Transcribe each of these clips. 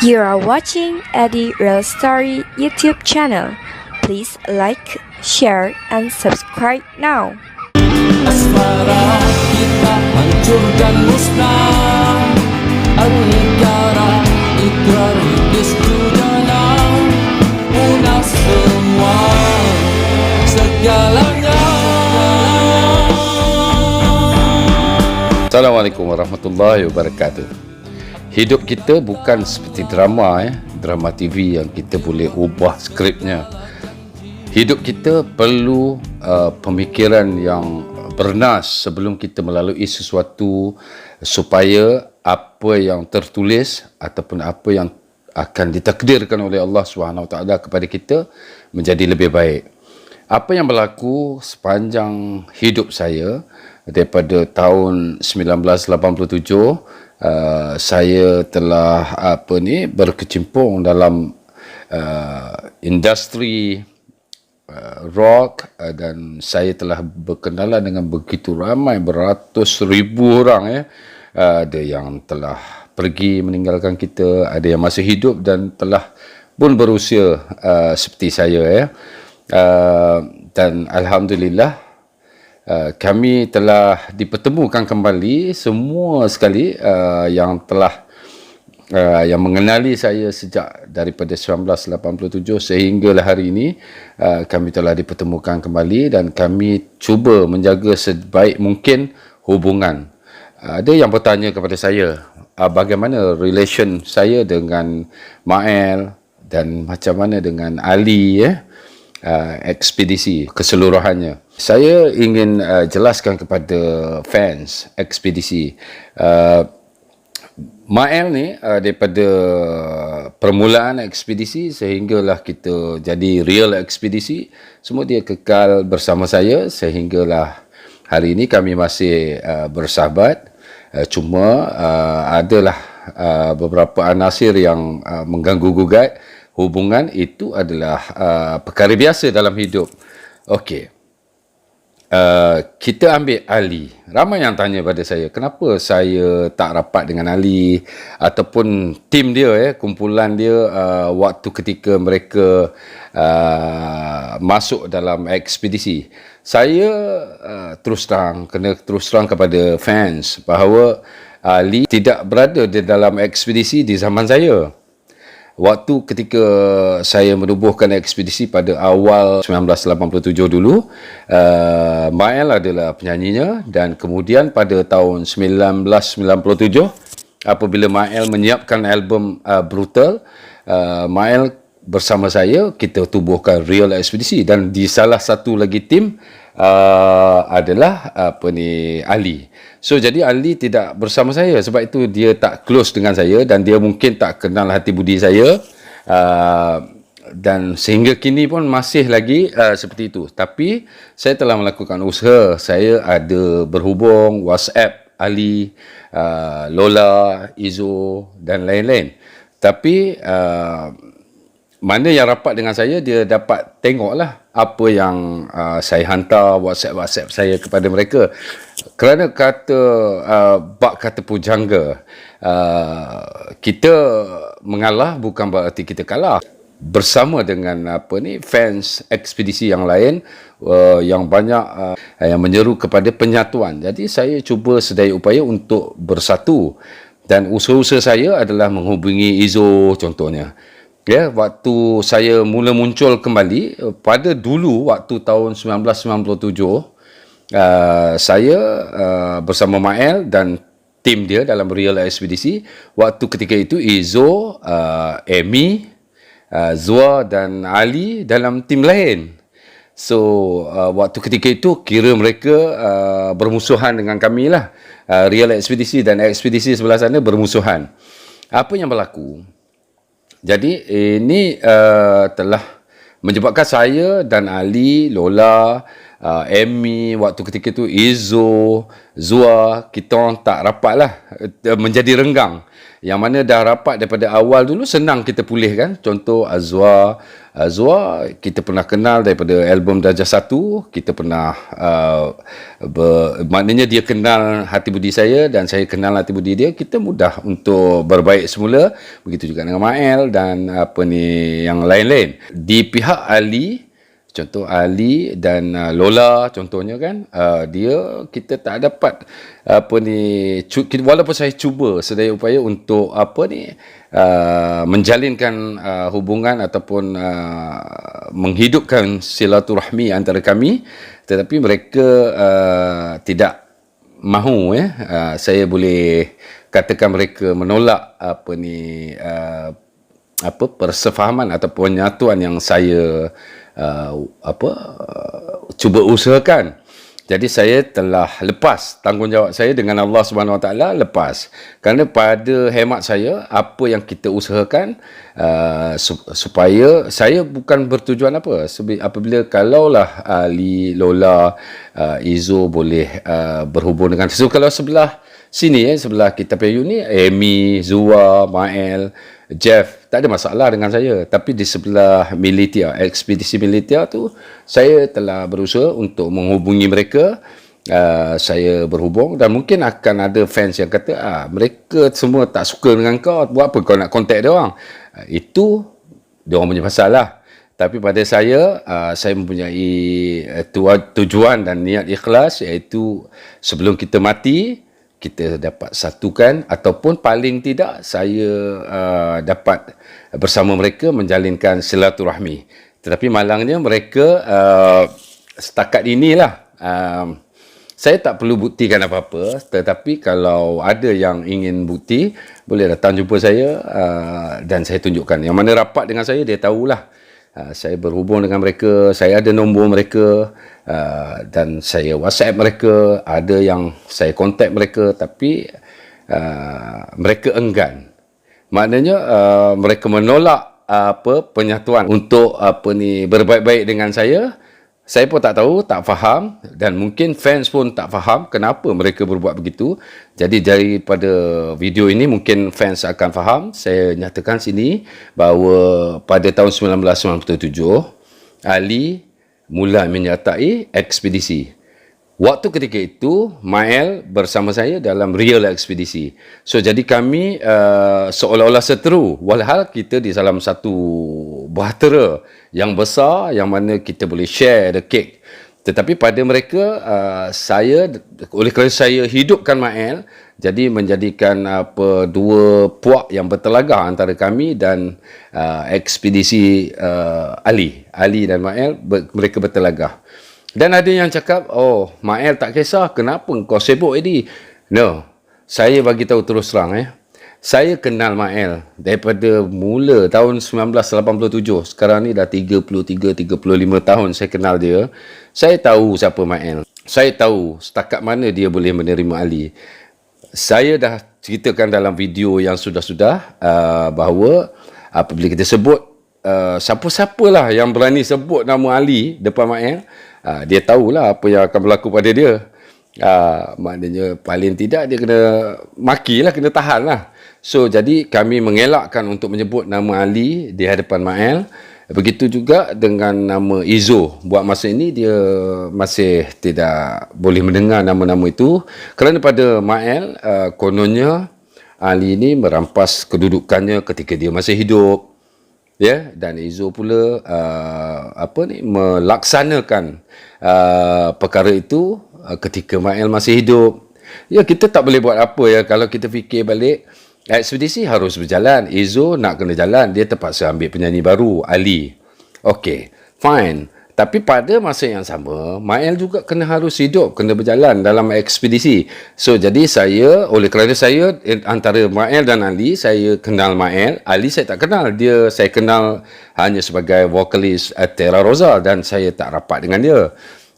You are watching Eddie Real Story YouTube channel. Please like, share, and subscribe now. Asmara kita hancur dan musnah, negara ikrar hibis dudana, punah semua segalanya. Assalamualaikum warahmatullahi wabarakatuh. Hidup kita bukan seperti drama drama TV yang kita boleh ubah skripnya. Hidup kita perlu pemikiran yang bernas sebelum kita melalui sesuatu, supaya apa yang tertulis ataupun apa yang akan ditakdirkan oleh Allah SWT kepada kita menjadi lebih baik. Apa yang berlaku sepanjang hidup saya daripada tahun 1987, saya telah berkecimpung dalam industri rock, dan saya telah berkenalan dengan begitu ramai, beratus ribu orang. Ada yang telah pergi meninggalkan kita, ada yang masih hidup dan telah pun berusia seperti saya. Dan Alhamdulillah, kami telah dipertemukan kembali semua sekali yang telah yang mengenali saya sejak daripada 1987 sehinggalah hari ini. Kami telah dipertemukan kembali dan kami cuba menjaga sebaik mungkin hubungan. Ada yang bertanya kepada saya, bagaimana relation saya dengan Mael dan macam mana dengan Ali, ekspedisi keseluruhannya. Saya ingin jelaskan kepada fans ekspedisi. Mael ni daripada permulaan ekspedisi sehinggalah kita jadi real ekspedisi, semua dia kekal bersama saya sehinggalah hari ini kami masih bersahabat. Cuma adalah beberapa anasir yang mengganggu gugat hubungan. Itu adalah perkara biasa dalam hidup. Okey. Kita ambil Ali. Ramai yang tanya pada saya, kenapa saya tak rapat dengan Ali ataupun tim dia, kumpulan dia waktu ketika mereka masuk dalam ekspedisi. Saya terus terang kepada fans bahawa Ali tidak berada di dalam ekspedisi di zaman saya. Waktu ketika saya menubuhkan ekspedisi pada awal 1987 dulu, Mael adalah penyanyinya, dan kemudian pada tahun 1997 apabila Mael menyiapkan album Brutal, Mael bersama saya kita tubuhkan Real Ekspedisi, dan di salah satu lagi tim adalah Ali. So jadi Ali tidak bersama saya, sebab itu dia tak close dengan saya dan dia mungkin tak kenal hati budi saya, dan sehingga kini pun masih lagi seperti itu. Tapi saya telah melakukan usaha, saya ada berhubung WhatsApp Ali, Lola, Izo dan lain-lain. Tapi mana yang rapat dengan saya, dia dapat tengoklah apa yang saya hantar WhatsApp saya kepada mereka. Kerana bak kata pujangga, kita mengalah bukan berarti kita kalah. Bersama dengan fans ekspedisi yang lain, yang banyak yang menyeru kepada penyatuan. Jadi saya cuba sedaya upaya untuk bersatu, dan usaha-usaha saya adalah menghubungi Izo contohnya. Waktu saya mula muncul kembali pada dulu waktu tahun 1997, saya bersama Mael dan tim dia dalam Real Ekspedisi. Waktu ketika itu Izo, Amy, Zwa dan Ali dalam tim lain. So waktu ketika itu kira mereka bermusuhan dengan kami lah. Real Ekspedisi dan ekspedisi sebelah sana bermusuhan. Apa yang berlaku? Jadi ini telah menyebabkan saya dan Ali, Lola, Amy, waktu ketika itu Izo, Zua, kita orang tak rapat lah, menjadi renggang. Yang mana dah rapat daripada awal dulu, senang kita pulih kan. Contoh Azwa kita pernah kenal daripada album Darjah 1. Kita pernah maknanya dia kenal hati budi saya dan saya kenal hati budi dia. Kita mudah untuk berbaik semula. Begitu juga dengan Mael dan yang lain-lain. Di pihak Ali, contoh Ali dan Lola contohnya kan, dia kita tak dapat walaupun saya cuba sedaya upaya untuk menjalinkan hubungan ataupun menghidupkan silaturahmi antara kami, tetapi mereka tidak mahu saya boleh katakan mereka menolak persefahaman ataupun penyatuan yang saya cuba usahakan. Jadi saya telah lepas tanggungjawab saya dengan Allah Subhanahu Wa Taala, lepas. Kerana pada hemat saya, apa yang kita usahakan supaya saya bukan bertujuan apabila kalaulah Ali, Lola, Izo boleh berhubung dengan kalau sebelah sini sebelah kita PU ni Amy, Zua, Mael, Jeff, tak ada masalah dengan saya. Tapi di sebelah militia, ekspedisi militia tu, saya telah berusaha untuk menghubungi mereka. Saya berhubung dan mungkin akan ada fans yang kata, mereka semua tak suka dengan kau, buat apa kau nak contact dia orang? Itu dia orang punya pasal lah. Tapi pada saya mempunyai tujuan dan niat ikhlas, iaitu sebelum kita mati, kita dapat satukan ataupun paling tidak saya dapat bersama mereka menjalinkan silaturahmi. Tetapi malangnya mereka setakat inilah saya tak perlu buktikan apa-apa, tetapi kalau ada yang ingin bukti boleh datang jumpa saya dan saya tunjukkan. Yang mana rapat dengan saya dia tahulah. Saya berhubung dengan mereka, saya ada nombor mereka dan saya WhatsApp mereka, ada yang saya kontak mereka, tapi mereka enggan. Maknanya mereka menolak penyatuan untuk berbaik-baik dengan saya. Saya pun tak tahu, tak faham, dan mungkin fans pun tak faham kenapa mereka berbuat begitu. Jadi daripada video ini mungkin fans akan faham. Saya nyatakan sini bahawa pada tahun 1997 Ali mula menyertai ekspedisi. Waktu ketika itu Mael bersama saya dalam real ekspedisi. So jadi kami seolah-olah seteru, walhal kita di dalam satu bahtera yang besar yang mana kita boleh share the cake. Tetapi pada mereka oleh kerana saya hidupkan Mael, jadi menjadikan dua puak yang bertelagah antara kami dan ekspedisi Ali dan Mael, mereka bertelagah. Dan ada yang cakap, oh Mael tak kisah, kenapa kau sibuk ini? No, saya bagi tahu terus terang saya kenal Mael daripada mula tahun 1987. Sekarang ni dah 33-35 tahun saya kenal dia. Saya tahu siapa Mael. Saya tahu setakat mana dia boleh menerima Ali. Saya dah ceritakan dalam video yang sudah-sudah bahawa apabila kita sebut siapa-siapalah yang berani sebut nama Ali depan Mael, dia tahulah apa yang akan berlaku pada dia. Maknanya paling tidak dia kena makilah, kena tahan lah. So jadi kami mengelakkan untuk menyebut nama Ali di hadapan Mael. Begitu juga dengan nama Izo. Buat masa ini dia masih tidak boleh mendengar nama-nama itu, kerana pada Mael kononnya Ali ini merampas kedudukannya ketika dia masih hidup. Dan Izo pula melaksanakan perkara itu ketika Mael masih hidup. Kita tak boleh buat apa kalau kita fikir balik. Ekspedisi harus berjalan. Izo nak kena jalan, dia terpaksa ambil penyanyi baru, Ali. Okey, fine. Tapi pada masa yang sama, Mael juga harus hidup, kena berjalan dalam ekspedisi. So jadi oleh kerana saya antara Mael dan Ali, saya kenal Mael. Ali saya tak kenal. Saya kenal hanya sebagai vokalis Terra Rosa dan saya tak rapat dengan dia.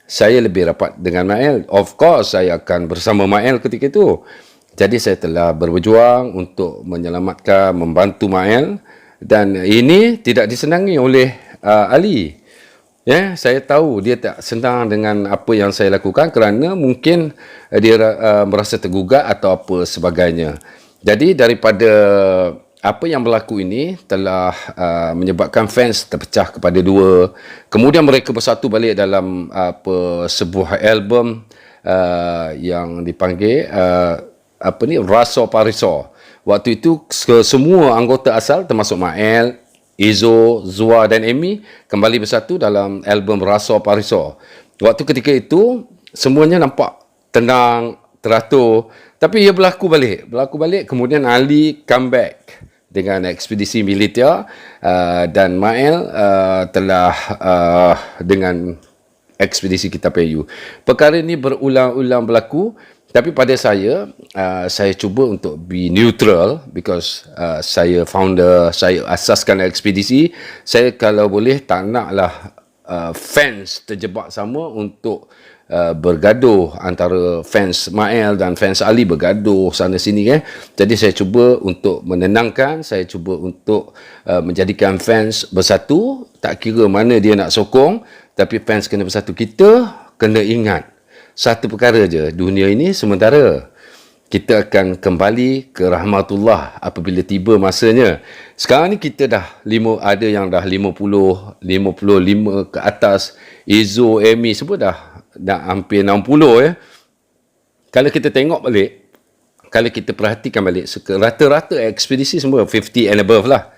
Saya lebih rapat dengan Mael. Of course, saya akan bersama Mael ketika itu. Jadi saya telah berjuang untuk menyelamatkan, membantu Mael, dan ini tidak disenangi oleh Ali. Saya tahu dia tak senang dengan apa yang saya lakukan kerana mungkin dia merasa tergugat atau apa sebagainya. Jadi daripada apa yang berlaku ini telah menyebabkan fans terpecah kepada dua. Kemudian mereka bersatu balik dalam sebuah album yang dipanggil Rasa Parisa. Waktu itu semua anggota asal termasuk Mael, Izo, Zua dan Amy kembali bersatu dalam album Rasa Parisa. Waktu ketika itu semuanya nampak tenang, teratur, tapi ia berlaku balik. Kemudian Ali comeback dengan ekspedisi militer dan Mael telah dengan ekspedisi Kitab Ayu. Perkara ini berulang-ulang berlaku, tapi pada saya cuba untuk be neutral because saya founder, saya asaskan ekspedisi. Saya kalau boleh tak naklah fans terjebak sama untuk bergaduh, antara fans Mael dan fans Ali bergaduh sana sini kan. Jadi saya cuba untuk menenangkan, saya cuba untuk menjadikan fans bersatu, tak kira mana dia nak sokong, tapi fans kena bersatu. Kita kena ingat satu perkara je, dunia ini sementara. Kita akan kembali ke rahmatullah apabila tiba masanya. Sekarang ni kita ada yang dah 50, 55 ke atas. Izo, Amy semua dah hampir 60 ya. Kalau kita tengok balik, kalau kita perhatikan balik, rata-rata ekspedisi semua 50 and above lah.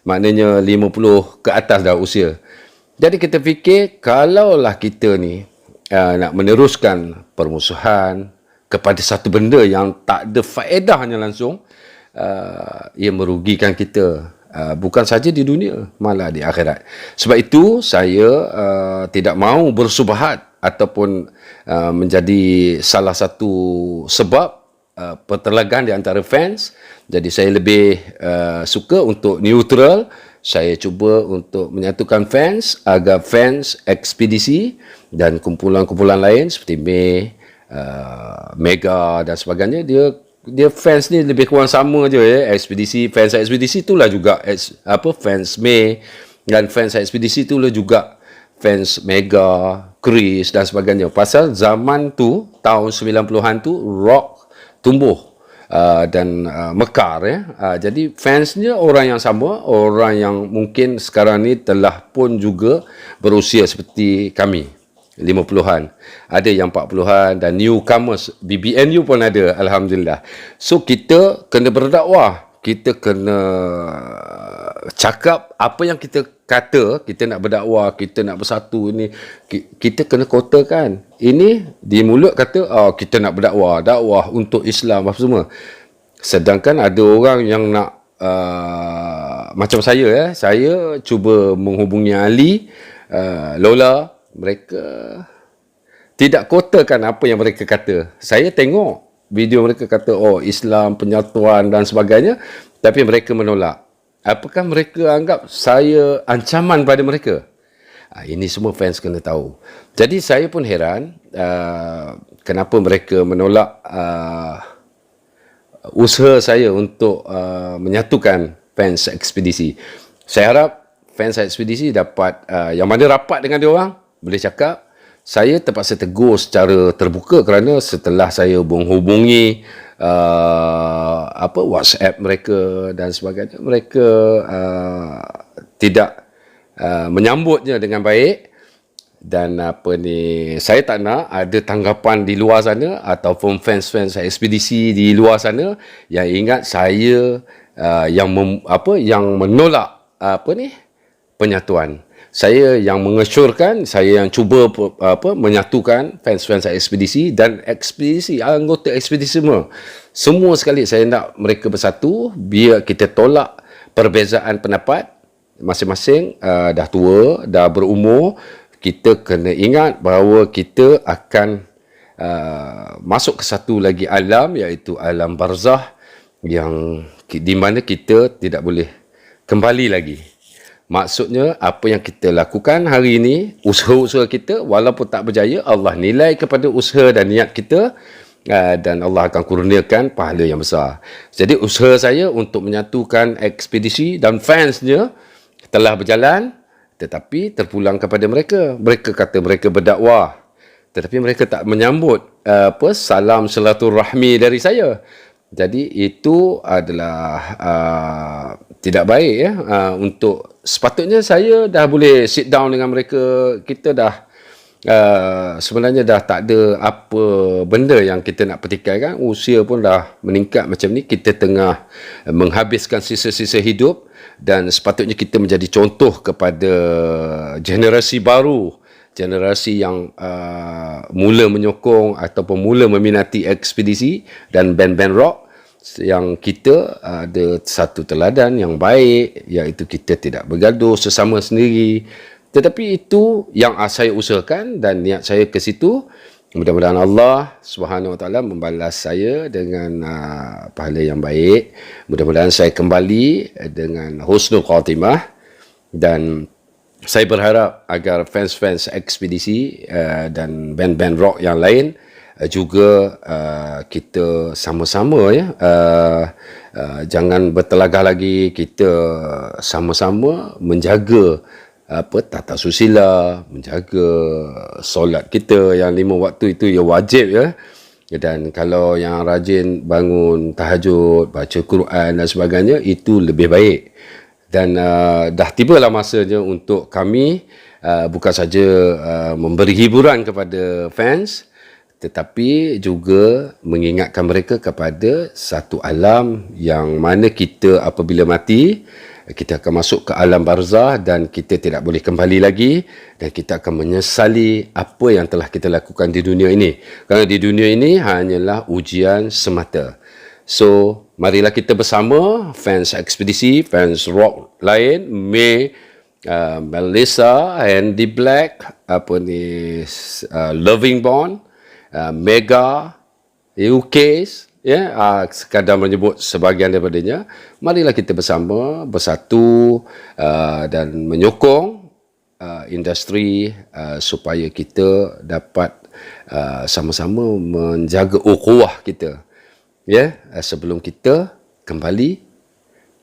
Maknanya 50 ke atas dah usia. Jadi kita fikir, kalaulah kita ni nak meneruskan permusuhan kepada satu benda yang tak ada faedahnya langsung, ia merugikan kita, bukan saja di dunia, malah di akhirat. Sebab itu saya tidak mahu bersubhat ataupun menjadi salah satu sebab pertelagan di antara fans. Jadi saya lebih suka untuk neutral. Saya cuba untuk menyatukan fans agar fans ekspedisi dan kumpulan-kumpulan lain seperti Mega dan sebagainya, dia fans ni lebih kurang sama je ya. Fans ekspedisi itulah juga fans May, dan fans ekspedisi itulah juga fans Mega, Chris dan sebagainya. Pasal zaman tu, tahun 90-an tu, rock tumbuh dan mekar ya. Jadi fansnya orang yang sama, orang yang mungkin sekarang ni telah pun juga berusia seperti kami, 50-an, ada yang 40-an, dan newcomers, BBNU pun ada, alhamdulillah. So kita kena berdakwah, kita kena cakap apa yang kita kata. Kita nak berdakwah, kita nak bersatu, ni kita kena kotakan. Ini di mulut kata kita nak berdakwah, dakwah untuk Islam apa semua. Sedangkan ada orang yang nak macam saya saya cuba menghubungi Ali, Lola, mereka tidak kotakan apa yang mereka kata. Saya tengok video mereka kata Islam, penyatuan dan sebagainya, tapi mereka menolak. Apakah mereka anggap saya ancaman pada mereka? Ini semua fans kena tahu. Jadi saya pun heran kenapa mereka menolak usaha saya untuk menyatukan fans ekspedisi. Saya harap fans ekspedisi dapat yang mana rapat dengan dia orang boleh cakap. Saya terpaksa tegur secara terbuka kerana setelah saya menghubungi WhatsApp mereka dan sebagainya, mereka tidak menyambutnya dengan baik. Dan saya tak nak ada tanggapan di luar sana ataupun fans-fans ekspedisi di luar sana yang ingat saya yang menolak penyatuan. Saya yang mengesyorkan, saya yang cuba menyatukan fans-fans ekspedisi dan ekspedisi, anggota ekspedisi semua sekali. Saya nak mereka bersatu, biar kita tolak perbezaan pendapat. Masing-masing dah tua, dah berumur. Kita kena ingat bahawa kita akan masuk ke satu lagi alam, iaitu alam barzah, yang di mana kita tidak boleh kembali lagi. Maksudnya, apa yang kita lakukan hari ini, usaha-usaha kita, walaupun tak berjaya, Allah nilai kepada usaha dan niat kita, dan Allah akan kurniakan pahala yang besar. Jadi, usaha saya untuk menyatukan ekspedisi dan fansnya telah berjalan, tetapi terpulang kepada mereka. Mereka kata mereka berdakwah, tetapi mereka tak menyambut salam silaturahmi dari saya. Jadi itu adalah tidak baik ya. Untuk sepatutnya saya dah boleh sit down dengan mereka. Kita dah sebenarnya dah tak ada apa benda yang kita nak petikaikan. Usia pun dah meningkat macam ni. Kita tengah menghabiskan sisa-sisa hidup dan sepatutnya kita menjadi contoh kepada generasi baru, generasi yang mula menyokong ataupun mula meminati ekspedisi dan band-band rock, yang kita ada satu teladan yang baik, iaitu kita tidak bergaduh sesama sendiri. Tetapi itu yang saya usahakan dan niat saya ke situ. Mudah-mudahan Allah Subhanahu Wa Taala membalas saya dengan pahala yang baik. Mudah-mudahan saya kembali dengan husnul khatimah, dan saya berharap agar fans-fans ekspedisi dan band-band rock yang lain juga kita sama-sama ya, jangan bertelagah lagi, kita sama-sama menjaga tata susila, menjaga solat kita yang 5 waktu itu ya wajib ya. Dan kalau yang rajin bangun tahajud, baca Quran dan sebagainya, itu lebih baik. Dan dah tibalah masanya untuk kami bukan saja memberi hiburan kepada fans, tetapi juga mengingatkan mereka kepada satu alam yang mana kita apabila mati, kita akan masuk ke alam barzah dan kita tidak boleh kembali lagi, dan kita akan menyesali apa yang telah kita lakukan di dunia ini. Kerana di dunia ini hanyalah ujian semata. So, marilah kita bersama, fans ekspedisi, fans rock lain, Melissa, Andy Black, Loving Bond, Mega, UKs, ya, sekadar menyebut sebahagian daripadanya. Marilah kita bersama, bersatu dan menyokong industri supaya kita dapat sama-sama menjaga ukhuwah kita, ya, sebelum kita kembali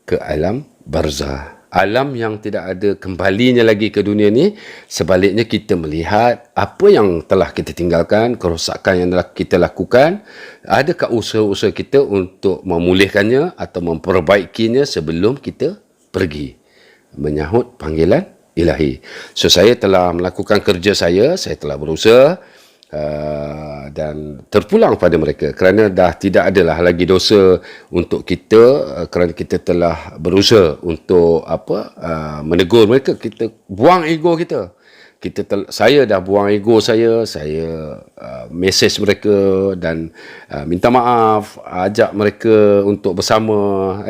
ke alam barzah. Alam yang tidak ada kembalinya lagi ke dunia ni. Sebaliknya kita melihat apa yang telah kita tinggalkan, kerosakan yang telah kita lakukan. Adakah usaha-usaha kita untuk memulihkannya atau memperbaikinya sebelum kita pergi menyahut panggilan ilahi. So, saya telah melakukan kerja saya telah berusaha dan terpulang pada mereka, kerana dah tidak adalah lagi dosa untuk kita, kerana kita telah berusaha untuk menegur mereka. Kita buang ego kita. Saya dah buang ego saya message mereka dan minta maaf, ajak mereka untuk bersama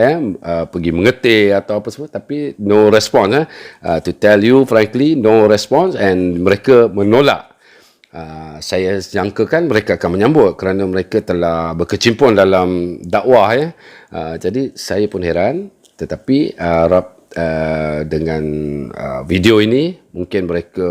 pergi mengetih atau apa semua, tapi no response. To tell you frankly, no response, and mereka menolak. Saya jangkakan mereka akan menyambut kerana mereka telah berkecimpung dalam dakwah ya. Jadi saya pun heran, tetapi harap dengan video ini mungkin mereka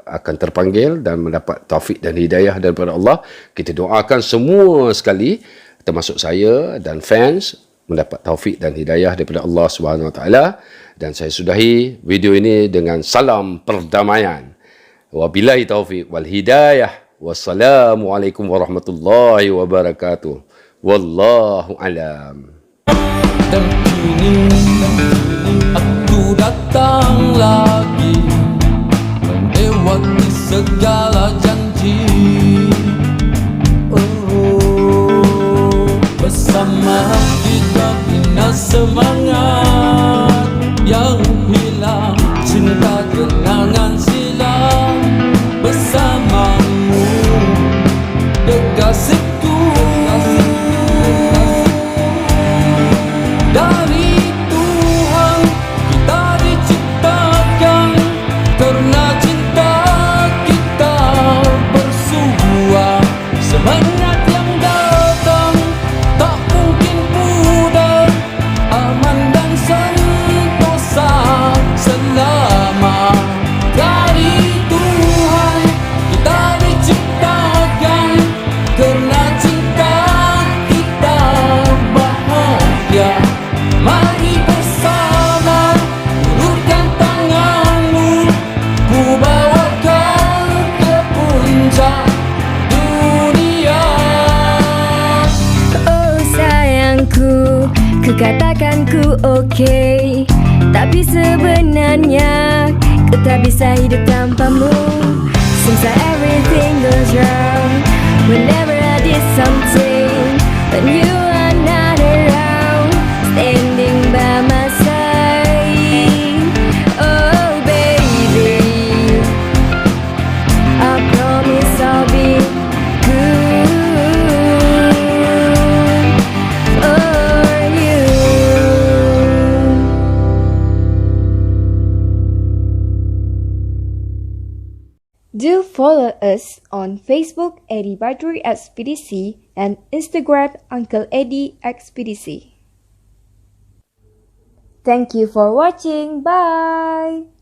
akan terpanggil dan mendapat taufik dan hidayah daripada Allah. Kita doakan semua sekali, termasuk saya dan fans, mendapat taufik dan hidayah daripada Allah Subhanahu Wa Taala. Dan saya sudahi video ini dengan salam perdamaian. Wabillahi taufiq wal hidayah. Wassalamualaikum warahmatullahi wabarakatuh. Wallahu alam. Dan kini aku datang lagi, melewati segala janji. Bersama kita bina semangat yang hilang, cinta kenangan silam. Bersamamu kekasihku, dari Tuhan kita diciptakan karena cinta kita. ku okay, tapi sebenarnya ku tak bisa hidup tanpamu. Seems like everything goes wrong whenever I did something, when you are not around, standing by my side. Oh baby, I promise I'll be good for you. Do follow us on Facebook Eddie Badrui Expedisi and Instagram Uncle Eddie Expedisi. Thank you for watching. Bye.